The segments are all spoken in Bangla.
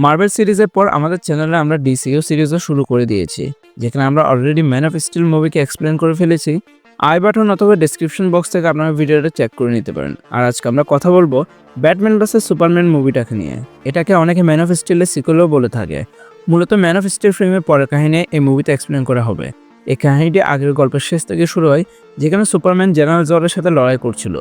মার্বেল সিরিজের পর আমাদের চ্যানেলে আমরা ডিসিইউ সিরিজও শুরু করে দিয়েছি, যেখানে আমরা অলরেডি ম্যান অফ স্টিল মুভিকে এক্সপ্লেন করে ফেলেছি। আই বাটন অথবা ডেসক্রিপশন বক্স থেকে আপনারা ভিডিওটা চেক করে নিতে পারেন। আর আজকে আমরা কথা বলবো ব্যাটম্যান ভার্সেস সুপারম্যান মুভিটাকে নিয়ে। এটাকে অনেকে ম্যান অফ স্টিলের সিকুয়েলও বলে থাকে। মূলত ম্যান অফ স্টিল ফিল্মের পরের কাহিনী এই মুভিতে এক্সপ্লেন করা হবে। এই কাহিনীটি আগের গল্পের শেষ থেকে শুরু হয়, যেখানে সুপারম্যান জেনারেল জর্ডের সাথে লড়াই করছিল।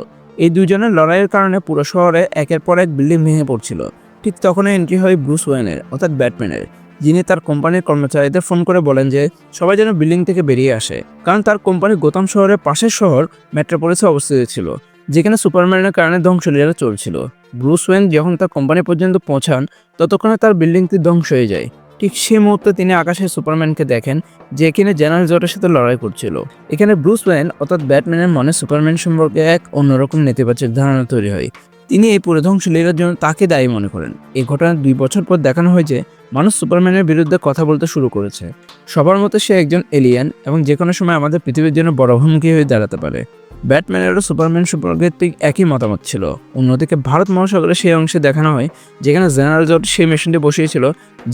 এই দুজনের লড়াইয়ের কারণে পুরো শহরে একের পর এক বিল্ডিং ভেঙে পড়ছিল। ঠিক তখনই এন্ট্রি হয় ব্রুস ওয়েনের, অর্থাৎ ব্যাটম্যানের, যিনি তার কোম্পানির কর্মচারীদের ফোন করে বলেন যে সবাই যেন বিল্ডিং থেকে বেরিয়ে আসে, কারণ তার কোম্পানি গোথাম শহরের পাশের শহর মেট্রোপলিসে অবস্থিত ছিল, যেখানে সুপারম্যানের কারণে ধ্বংসলীলা চলছিল। ব্রুস ওয়েন যখন তার কোম্পানি পর্যন্ত পৌঁছান, ততক্ষণে তার বিল্ডিংটি ধ্বংস হয়ে যায়। ঠিক সেই মুহূর্তে তিনি আকাশে সুপারম্যানকে দেখেন, যে এখানে জেনারেল জর্ডের সাথে লড়াই করছিল। এখানে ব্রুস ওয়েন অর্থাৎ ব্যাটম্যানের মনে সুপারম্যান সম্পর্কে এক অন্যরকম নেতিবাচক ধারণা তৈরি হয়। তিনি এই পুরো ধ্বংসলীলার জন্য তাকে দায়ী মনে করেন। এই ঘটনার 2 বছর পর দেখানো হয় যে মানুষ সুপারম্যানের বিরুদ্ধে কথা বলতে শুরু করেছে। সবার মতো সে একজন এলিয়েন এবং যে কোনো সময় আমাদের পৃথিবীর জন্য বড় হুমকি হয়ে দাঁড়াতে পারে। ব্যাটম্যানেরও সুপারম্যান সম্পর্কে ঠিক একই মতামত ছিল। অন্যদিকে ভারত মহাসাগরের সেই অংশে দেখানো হয় যেখানে জেনারেল জর্ড সেই মেশিনটি বসিয়েছিল,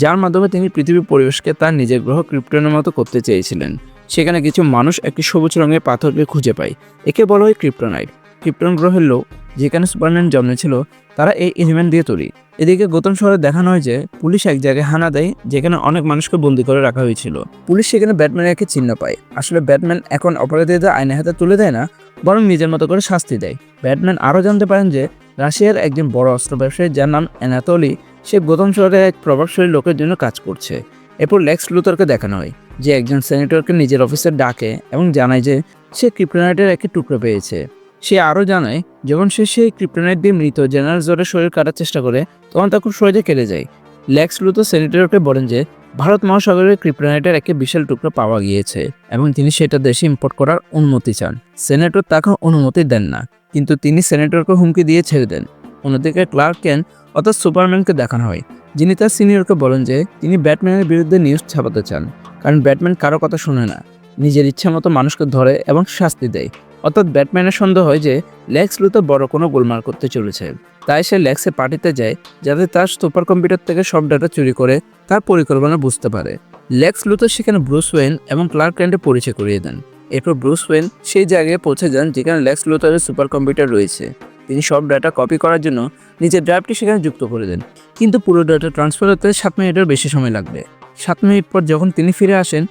যার মাধ্যমে তিনি পৃথিবীর পরিবেশকে তার নিজের গ্রহ ক্রিপ্টনের মতো করতে চেয়েছিলেন। সেখানে কিছু মানুষ একটি সবুজ রঙের পাথরকে খুঁজে পায়। একে বলা হয় ক্রিপ্টোনাইট। ক্রিপ্টন গ্রহের লোক, যেখানে সুপারম্যান জন্মেছিল, তারা এই এলিমেন্ট দিয়ে তৈরি। এদিকে গোথাম শহরে দেখানো হয় যে পুলিশ এক জায়গায় হানা দেয়, যেখানে অনেক মানুষকে বন্দী করে রাখা হয়েছিল। পুলিশ সেখানে ব্যাটম্যানের একটি চিহ্ন পায়। আসলে ব্যাটম্যান এখন অপরাধীদের আইনের হাতে তুলে দেয় না, বরং নিজের মতো করে শাস্তি দেয়। ব্যাটম্যান আরও জানতে পারেন যে রাশিয়ার একজন বড় অস্ত্র ব্যবসায়ী, যার নাম অ্যানাতলি, সে গোথাম শহরে এক প্রভাবশালী লোকের জন্য কাজ করছে। এরপর লেক্স লুথরকে দেখানো হয়, যে একজন সেনেটরকে নিজের অফিসে ডাকে এবং জানায় যে সে ক্রিপ্টোনাইটের একটি টুকরো পেয়েছে। সে আরও জানায়, যখন সে সেই ক্রিপ্টোনাইট দিয়ে মৃত জেনারেল জর্ডের শরীর কাটার চেষ্টা করে, তখন তা খুব সহজে কেটে যায়। লেক্স লুথর সেনেটরকে বলেন যে ভারত মহাসাগরের ক্রিপ্টোনাইটের একটি বিশাল টুকরো পাওয়া গিয়েছে এবং তিনি সেটা দেশে ইম্পোর্ট করার অনুমতি চান। সেনেটর তাকে অনুমতি দেন না, কিন্তু তিনি সেনেটরকে হুমকি দিয়ে ছেড়ে দেন। অন্যদিকে ক্লার্ক কেন্ট অর্থাৎ সুপারম্যানকে দেখানো হয়, যিনি তার সিনিয়রকে বলেন যে তিনি ব্যাটম্যানের বিরুদ্ধে নিউজ ছাপাতে চান, কারণ ব্যাটম্যান কারো কথা শোনে না, নিজের ইচ্ছা মতো মানুষকে ধরে এবং শাস্তি দেয়। অর্থাৎ ব্যাটম্যানের সন্দেহ হয় যে লেক্স লুথর বড় কোনো গোলমাল করতে চলেছে। তাই সে লেক্সের পার্টিতে যায়, যাতে তার সুপার কম্পিউটার থেকে সব ডাটা চুরি করে তার পরিকল্পনা বুঝতে পারে। লেক্স লুথর সেখানে ব্রুস ওয়েন এবং ক্লার্ক কেন্টের পরিচয় করিয়ে দেন। এরপর ব্রুস ওয়েন সেই জায়গায় পৌঁছে যান যেখানে লেক্স লুথরের সুপার কম্পিউটার রয়েছে। তিনি সব ডাটা কপি করার জন্য নিজের ড্রাইভটি সেখানে যুক্ত করে দেন, কিন্তু পুরো ডাটা ট্রান্সফার হতে 7 মিনিটের বেশি সময় লাগবে। 7 মিনিট পর যখন তিনি ফিরে আসেন,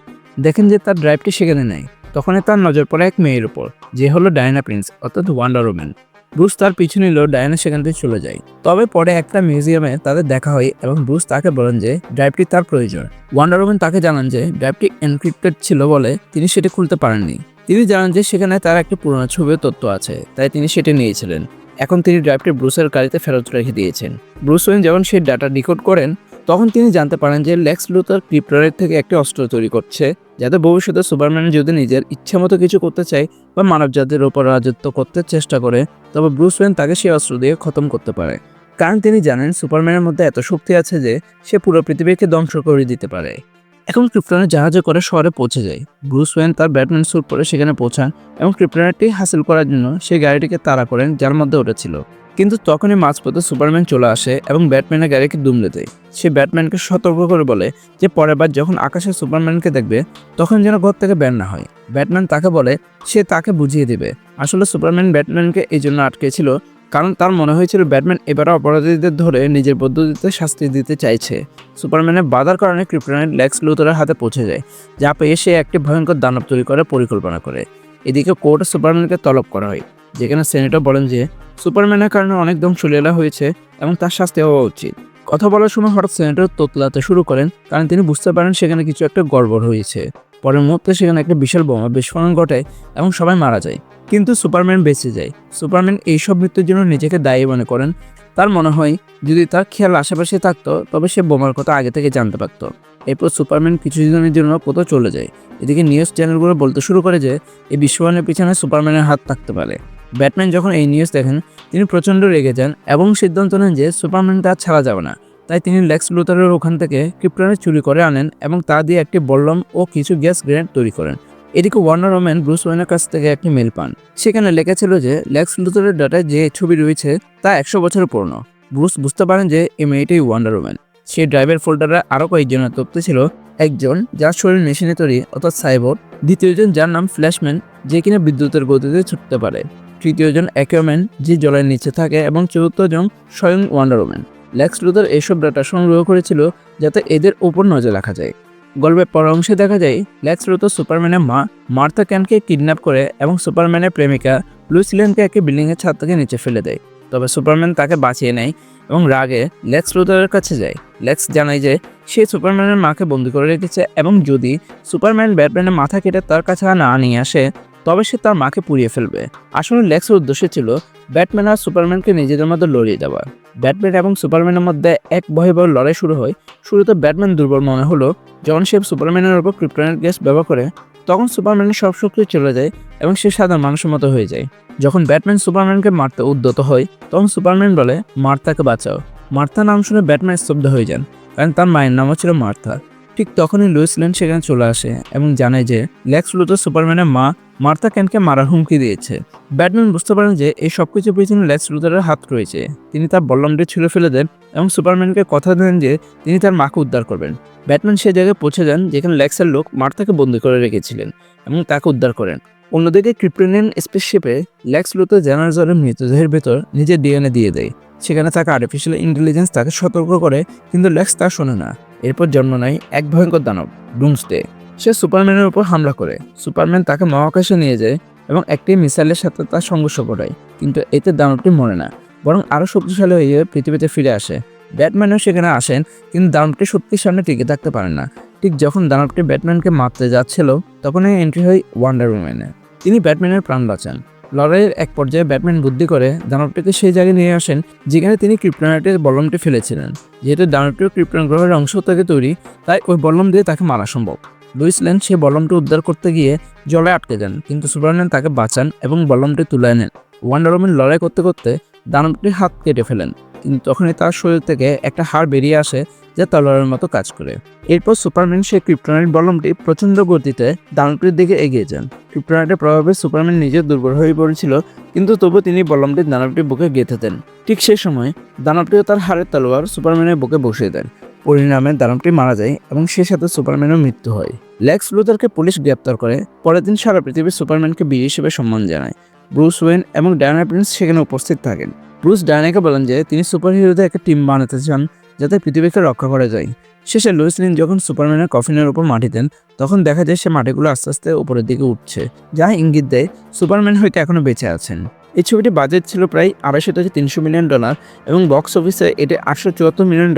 দেখেন যে তার ড্রাইভটি সেখানে নেই। তখনই তার নজর পড়ে এক মেয়ের উপর, যে হলো ডায়ানা প্রিন্স অর্থাৎ ওয়ান্ডার ওম্যান। ব্রুস তার পিছু নিল, ডায়ানা সেখান থেকে চলে যায়। তবে পরে একটা মিউজিয়ামে তাদের দেখা হয় এবং ব্রুস তাকে বলেন যে ড্রাইভটি তার প্রয়োজন। ওয়ান্ডার ওম্যান তাকে জানান যে ড্রাইভটি এনক্রিপ্টেড ছিল বলে তিনি সেটি খুলতে পারেননি। তিনি জানান যে সেখানে তার একটি পুরনো ছবির তথ্য আছে, তাই তিনি সেটি নিয়েছিলেন। এখন তিনি ড্রাইভটি ব্রুসের গাড়িতে ফেরত রেখে দিয়েছেন। ব্রুস ওয়েন যখন সেই ডাটা ডিকোড করেন, তখন তিনি জানতে পারেন যে লেক্স লুথর ক্রিপ্টোনাইট থেকে একটি অস্ত্র তৈরি করছে, যাতে ভবিষ্যতে সুপারম্যান যদি নিজের ইচ্ছা মতো কিছু করতে চায় বা মানবজাতির উপর রাজত্ব করতে চেষ্টা করে, তবে ব্রুস ওয়েন তাকে সেই অস্ত্র দিয়ে খতম করতে পারে। কারণ তিনি জানেন সুপারম্যানের মধ্যে এত শক্তি আছে যে সে পুরো পৃথিবীকে ধ্বংস করে দিতে পারে। এখন ক্রিপ্টোনাইট জাহাজে করে শহরে পৌঁছে যায়। ব্রুস ওয়েন তার ব্যাটম্যান স্যুট পরে সেখানে পৌঁছান এবং ক্রিপ্টোনাইটটি হাসিল করার জন্য সেই গাড়িটিকে তাড়া করেন, যার মধ্যে ওটা ছিল। কিন্তু তখনই মাঝপথে সুপারম্যান চলে আসে এবং ব্যাটম্যানের গাড়িকে দুমড়ে দেয়। সে ব্যাটম্যানকে সতর্ক করে বলে যে পরের বার যখন আকাশে সুপারম্যানকে দেখবে, তখন যেন ঘর থেকে বের না হয়। ব্যাটম্যান তাকে বলে সে তাকে বুঝিয়ে দেবে। আসলে সুপারম্যান ব্যাটম্যানকে এই জন্য আটকেছিল, কারণ তার মনে হয়েছিল ব্যাটম্যান এবারে অপরাধীদের ধরে নিজের পদ্ধতিতে শাস্তি দিতে চাইছে। সুপারম্যানের বাধার কারণে ক্রিপ্টোনাইট লেক্স লুথরের হাতে পৌঁছে যায়, যা পেয়ে সে একটি ভয়ঙ্কর দানব তৈরি করার পরিকল্পনা করে। এদিকে কোর্টে সুপারম্যানকে তলব করা হয়, যেখানে সেনেটর বলেন যে সুপারম্যানের কারণে অনেক ধ্বংসলীলা হয়েছে এবং তার শাস্তি হওয়া উচিত। কথা বলার সময় হঠাৎ সেনেটর তোতলাতে শুরু করেন, কারণ তিনি বুঝতে পারেন সেখানে কিছু একটা গড়বড় হয়েছে। পরের মুহূর্তে সেখানে একটা বিশাল বোমা বিস্ফোরণ ঘটে এবং সবাই মারা যায়, কিন্তু সুপারম্যান বেঁচে যায়। সুপারম্যান এইসব মৃত্যুর জন্য নিজেকে দায়ী মনে করেন। তার মনে হয় যদি তার খেয়াল আশেপাশে থাকতো, তবে সে বোমার কথা আগে থেকে জানতে পারত। এরপর সুপারম্যান কিছুদিনের জন্য কোথাও চলে যায়। এদিকে নিউজ চ্যানেলগুলো বলতে শুরু করে যে এই বিস্ফোরণের পিছনে সুপারম্যানের হাত থাকতে পারে। ব্যাটম্যান যখন এই নিউজ দেখেন, তিনি প্রচণ্ড রেগে যান এবং সিদ্ধান্ত নেন যে সুপারম্যানকে আর ছাড়া যাবে না। তাই তিনি লেক্স লুথরের ওখান থেকে ক্রিপ্টোনাইট চুরি করে আনেন এবং তা দিয়ে একটি বল্লম ও কিছু গ্যাস গ্রেনেড তৈরি করেন। এদিকে ওয়ান্ডার ওম্যান ব্রুস ওয়েনের কাছ থেকে একটি মেল পান। সেখানে লেখা ছিল যে লেক্স লুথরের ডাটায় যে ছবি রয়েছে তা 100 বছরের পুরনো। ব্রুস বুঝতে পারেন যে এই মেয়েটাই ওয়ান্ডার ওম্যান। সেই ড্রাইভের ফোল্ডারে আরও কয়েকজনের তথ্য ছিল। একজন যার শরীর মেশিনে তৈরি অর্থাৎ সাইবর, দ্বিতীয়জন যার নাম ফ্ল্যাশম্যান যে কিনা বিদ্যুতের গতিতে ছুটতে পারে, তৃতীয়জন অ্যাকুয়াম্যান যে জলের নিচে থাকে এবং চতুর্থজন স্বয়ং ওয়ান্ডার ওম্যান। লেক্স লুথর এইসব ডাটা সংগ্রহ করেছিল যাতে এদের উপর নজর রাখা যায়। গল্পের পর অংশে দেখা যায় লেক্স লুথর সুপারম্যানের মা মার্থা ক্যানকে কিডন্যাপ করে এবং সুপারম্যানের প্রেমিকা লুইস লেনকে একটি বিল্ডিংয়ের ছাদ থেকে নিচে ফেলে দেয়। তবে সুপারম্যান তাকে বাঁচিয়ে নেয় এবং রাগে লেক্স লুথরের কাছে যায়। লেক্স জানায় যে সে সুপারম্যানের মাকে বন্দি করে রেখেছে এবং যদি সুপারম্যান ব্যাটম্যানের মাথা কেটে তার কাছে না নিয়ে আসে তবে সে তার মাকে পুড়িয়ে ফেলবে। আসলে লেক্সের উদ্দেশ্য ছিল ব্যাটম্যান আর সুপারম্যানকে নিজেদের মধ্যে লড়িয়ে দেওয়া। ব্যাটম্যান এবং সুপারম্যানের মধ্যে এক ভয়াবহ লড়াই শুরু হয়। শুরুতে ব্যাটম্যান দুর্বল মনে হলো যখন সে সুপারম্যানের উপর ক্রিপ্টোনাইট গ্যাস ব্যবহার করে, তখন সুপারম্যানের সব শক্তি চলে যায় এবং সে সাধারণ মানুষের মতো হয়ে যায়। যখন ব্যাটম্যান সুপারম্যানকে মারতে উদ্যত হয় তখন সুপারম্যান বলে মার্থাকে বাঁচাও। মার্থা নাম শুনে ব্যাটম্যান স্তব্ধ হয়ে যান, কারণ তার মায়ের নামও ছিল মার্থা। ঠিক তখনই লুইস লেন সেখানে চলে আসে এবং জানায় যে লেক্স লুথর সুপারম্যানের মা মার্থা ক্যানকে মারার হুমকি দিয়েছে। ব্যাটম্যান বুঝতে পারেন যে এই সবকিছু পিছনে লেক্স লুথরের হাত রয়েছে। তিনি তার বল্লমটি ছুঁড়ে ফেলে দেন এবং সুপারম্যানকে কথা দেন যে তিনি তার মাকে উদ্ধার করবেন। ব্যাটম্যান সে জায়গায় পৌঁছে যান যেখানে লেক্সের লোক মার্থাকে বন্দি করে রেখেছিলেন এবং তাকে উদ্ধার করেন। অন্যদিকে ক্রিপ্টোনিয়ান স্পেসশিপে লেক্স লুথর জেনারেটরের মৃতদেহের ভেতর নিজের ডিএনএ দিয়ে দেয়। সেখানে থাকা আর্টিফিশিয়াল ইন্টেলিজেন্স তাকে সতর্ক করে, কিন্তু লেক্স তা শোনে না। এরপর জন্ম নেয় এক ভয়ঙ্কর দানব ডুমসডে। সে সুপারম্যানের উপর হামলা করে। সুপারম্যান তাকে মহাকাশে নিয়ে যায় এবং একটি মিসাইলের সাথে তার সংঘর্ষ ঘটায়, কিন্তু এতে দানবটি মরে না, বরং আরও শক্তিশালী হয়ে পৃথিবীতে ফিরে আসে। ব্যাটম্যানও সেখানে আসেন, কিন্তু দানবটি সত্যির সামনে টিকে থাকতে পারেন না। ঠিক যখন দানবটি ব্যাটম্যানকে মারতে যাচ্ছিল তখনই এন্ট্রি হয় ওয়ান্ডার ওম্যানের। তিনি ব্যাটম্যানের প্রাণ বাঁচান। লড়াইয়ের এক পর্যায়ে ব্যাটম্যান বুদ্ধি করে দানবটিকে সেই জায়গায় নিয়ে আসেন যেখানে তিনি ক্রিপ্টোনাইটের বল্লমটি ফেলেছিলেন। যেহেতু দানবটিও ক্রিপ্টন গ্রহের অংশ থেকে তৈরি, তাই ওই বল্লম দিয়ে তাকে মারা সম্ভব। লুইস লেন সেই বল্লমটি উদ্ধার করতে গিয়ে জলে আটকে যান, কিন্তু সুপারম্যান তাকে বাঁচান এবং বল্লমটি তুলে নেন। ওয়ান্ডার ওম্যান লড়াই করতে করতে দানবটির হাত কেটে ফেলেন, কিন্তু তখনই তার শরীর থেকে একটা হাড় বেরিয়ে আসে যা তলোয়ারের মতো কাজ করে। এরপর সুপারম্যান সেই ক্রিপ্টোনাইট বল্লমটি প্রচণ্ড গতিতে দানবটির দিকে এগিয়ে যান। ক্রিপ্টোনাইটের প্রভাবে সুপারম্যান নিজে দুর্বল হয়ে পড়েছিল, কিন্তু তবু তিনি বল্লমটি দানবটির বুকে গেঁথে দেন। ঠিক সেই সময় দানবটিও তার হাড়ের তলোয়ার সুপারম্যানের বুকে বসিয়ে দেন। পরিণামে দানবটি মারা যায় এবং সে সাথে সুপারম্যানের মৃত্যু হয়। লেক্স লুথরকে পুলিশ গ্রেপ্তার করে। পরের দিন সারা পৃথিবী সুপারম্যানকে বীর হিসেবে সম্মান জানায়। ব্রুস ওয়েন এবং ডায়ানা প্রিন্স সেখানে উপস্থিত থাকেন। ব্রুস ডায়ানাকে বলেন যে তিনি সুপারহিরোদের একটা টিম বানাতে চান যাতে পৃথিবীকে রক্ষা করা যায়। শেষে লুইস লেন যখন সুপারম্যানের কফিনের উপর মাটি দেন তখন দেখা যায় সে মাটিগুলো আস্তে আস্তে উপরের দিকে উঠছে, যা ইঙ্গিত দেয় সুপারম্যান হয়তো এখনো বেঁচে আছেন। এই ছবিটির বাজেট ছিল প্রায় $250 থেকে $300 মিলিয়ন এবং বক্স অফিসে এটি $874 মিলিয়ন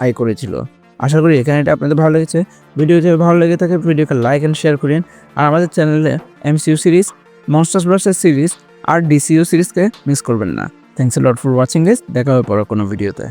আয় করেছিল। আশা করি এখানে এটা আপনাদের ভালো লেগেছে। ভিডিও যদি ভালো লেগে থাকে ভিডিওকে লাইক অ্যান্ড শেয়ার করেন। আর আমাদের চ্যানেলে MCU series, monsters versus series আর DCU সিরিজকে মিস করবেন না। Thanks a lot for watching guys. দেখা হবে পরের কোনো ভিডিওতে।